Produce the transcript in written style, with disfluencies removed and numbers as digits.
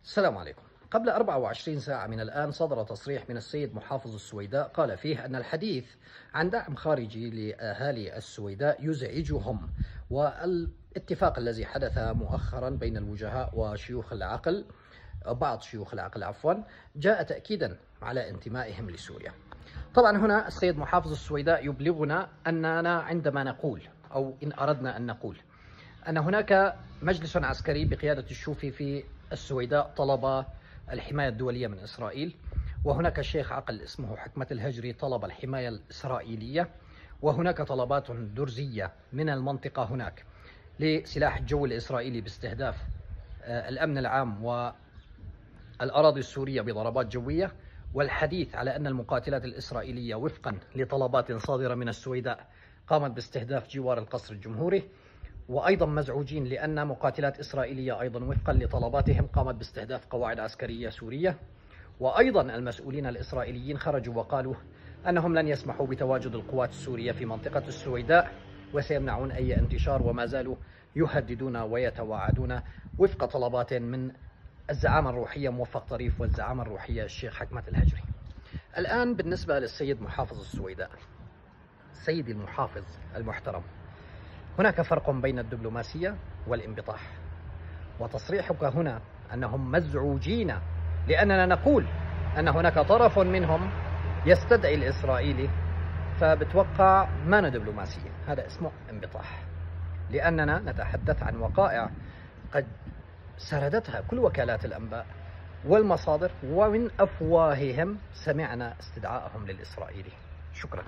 السلام عليكم. قبل 24 ساعة من الآن صدر تصريح من السيد محافظ السويداء قال فيه أن الحديث عن دعم خارجي لأهالي السويداء يزعجهم، والاتفاق الذي حدث مؤخرا بين الوجهاء وشيوخ العقل، بعض شيوخ العقل عفوا، جاء تأكيدا على انتمائهم لسوريا. طبعا هنا السيد محافظ السويداء يبلغنا أننا عندما نقول أو إن أردنا أن نقول أن هناك مجلس عسكري بقيادة الشوفي في السويداء طلب الحماية الدولية من إسرائيل، وهناك شيخ عقل اسمه حكمة الهجري طلب الحماية الإسرائيلية، وهناك طلبات درزية من المنطقة هناك لسلاح الجو الإسرائيلي باستهداف الأمن العام والأراضي السورية بضربات جوية، والحديث على أن المقاتلات الإسرائيلية وفقا لطلبات صادرة من السويداء قامت باستهداف جوار القصر الجمهوري، وأيضا مزعوجين لأن مقاتلات إسرائيلية أيضا وفقا لطلباتهم قامت باستهداف قواعد عسكرية سورية. وأيضا المسؤولين الإسرائيليين خرجوا وقالوا أنهم لن يسمحوا بتواجد القوات السورية في منطقة السويداء وسيمنعون أي انتشار، وما زالوا يهددون ويتواعدون وفق طلبات من الزعامة الروحية موفق طريف والزعامة الروحية الشيخ حكمة الهجري. الآن بالنسبة للسيد محافظ السويداء، سيدي المحافظ المحترم، هناك فرق بين الدبلوماسية والانبطاح، وتصريحك هنا أنهم مزعوجين لأننا نقول أن هناك طرف منهم يستدعي الإسرائيلي، فبتوقع ما دبلوماسية، هذا اسمه انبطاح، لأننا نتحدث عن وقائع قد سردتها كل وكالات الأنباء والمصادر، ومن أفواههم سمعنا استدعائهم للإسرائيلي. شكرا.